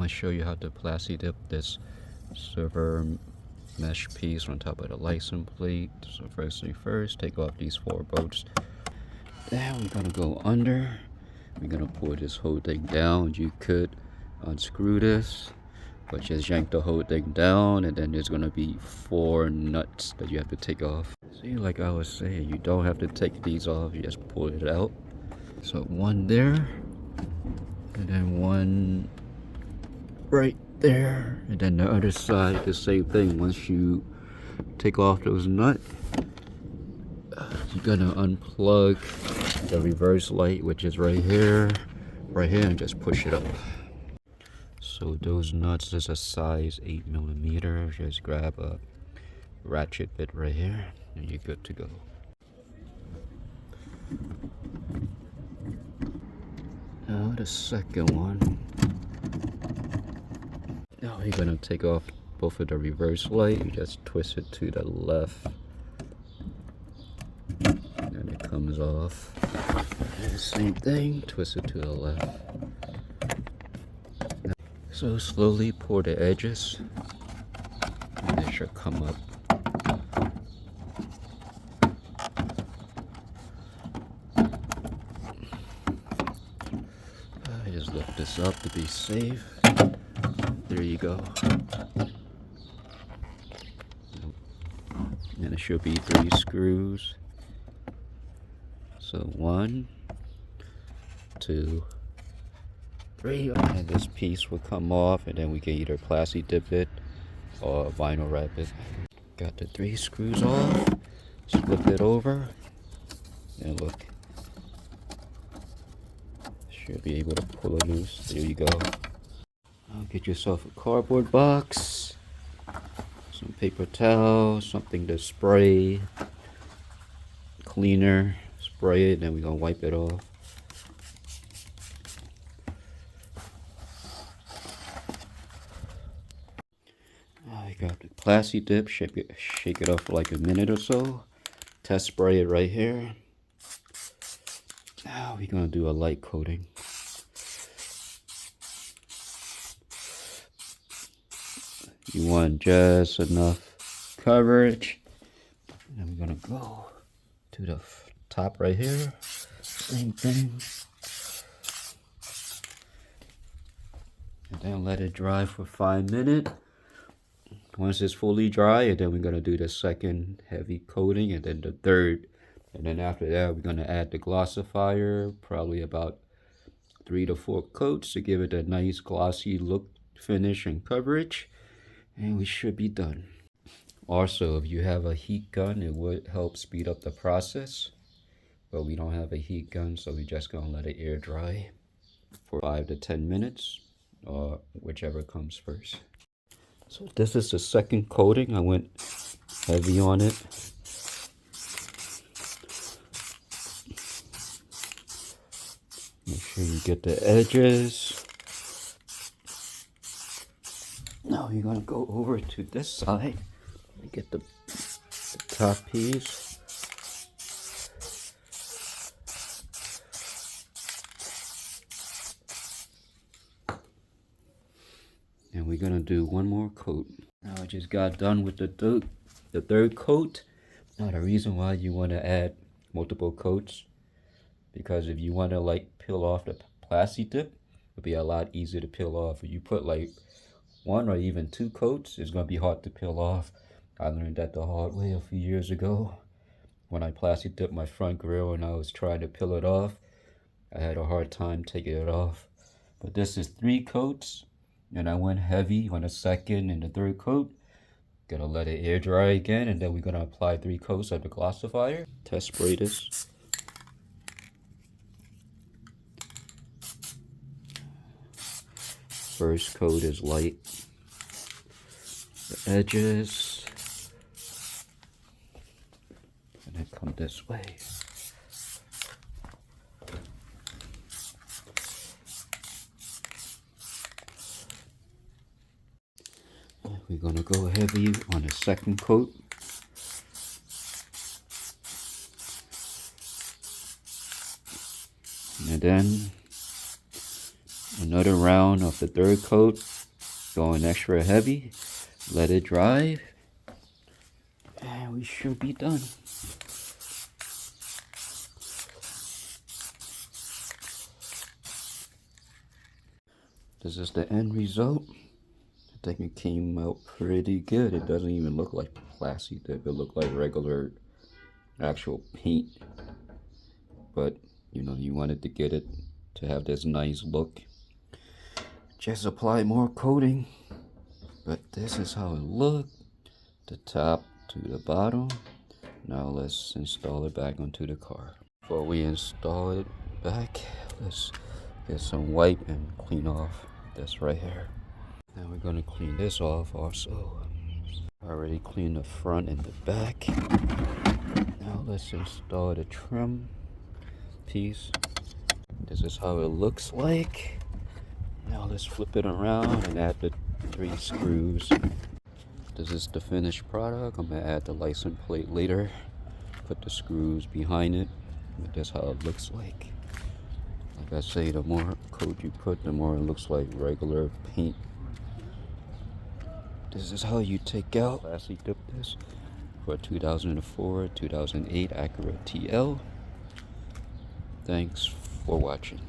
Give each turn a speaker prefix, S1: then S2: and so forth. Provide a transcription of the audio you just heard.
S1: going to show you how to plastidip this silver mesh piece on top of the license plate. So first thing first, take off these 4 bolts. Then we're going to go under. We're going to pull this whole thing down. You could unscrew this, but just yank the whole thing down, and then there's going to be 4 nuts that you have to take off. See, like I was saying, you don't have to take these off, you just pull it out. So 1 there, and then 1 right there, and then the other side, the same thing. Once you take off those nuts, you're gonna unplug the reverse light, which is right here, and just push it up. So those nuts is a size 8mm. Just grab a ratchet bit right here, and you're good to go. Now the second one. Now you're gonna take off both of the reverse light. You just twist it to the left, and it comes off. And the same thing, twist it to the left. So slowly pour the edges, and they should come up. I just lift this up to be safe. There you go. And it should be 3 screws. So 1, 2, 3, and this piece will come off, and then we can either plastidip it or vinyl wrap it. Got the 3 screws off. Just flip it over, and look. Should be able to pull it loose. There you go. Now get yourself a cardboard box, some paper towel, something to spray, cleaner, spray it, then we're gonna wipe it off. I got the plastidip, shake it up for like a minute or so. Test spray it right here. Now we're gonna do a light coating. You want just enough coverage. And then we're gonna go to the top right here. Same thing. And then let it dry for 5 minutes. Once it's fully dry, and then we're gonna do the second heavy coating, and then the third. And then after that, we're gonna add the glossifier, probably about 3 to 4 coats to give it a nice glossy look, finish, and coverage. And we should be done. Also, if you have a heat gun, it would help speed up the process. But we don't have a heat gun, so we're just gonna let it air dry for 5 to 10 minutes, or whichever comes first. So this is the second coating. I went heavy on it. Make sure you get the edges. Now you're gonna go over to this side and get the top piece. And we're gonna do 1 more coat. Now I just got done with the third coat. Now the reason why you want to add multiple coats, because if you want to like peel off the plastidip, it'll be a lot easier to peel off. If you put like 1 or even 2 coats, it's gonna be hard to peel off. I learned that the hard way a few years ago when I plastidip my front grill and I was trying to peel it off. I had a hard time taking it off. But this is 3 coats, and I went heavy on the second and the third coat. Gonna let it air dry again, and then we're gonna apply 3 coats of the glossifier. Test spray this. First coat is light. The edges, and then come this way. We're gonna go heavy on the second coat. And then Another round of the third coat, going extra heavy. Let it dry, and we should be done. This is the end result. I think it came out pretty good. It doesn't even look like plastidip. It looked like regular actual paint. But you know, you wanted to get it to have this nice look. Just apply more coating. But this is how it looked. The top to the bottom. Now let's install it back onto the car. Before we install it back, let's get some wipe and clean off this right here. Now we're going to clean this off also. I already cleaned the front and the back. Now let's install the trim piece. This is how it looks like. Now let's flip it around and add the 3 screws. This is the finished product. I'm going to add the license plate later. Put the screws behind it. But that's how it looks like. Like I say, the more coat you put, the more it looks like regular paint. This is how you take out plastidip this for 2004, 2008 Acura TL. Thanks for watching.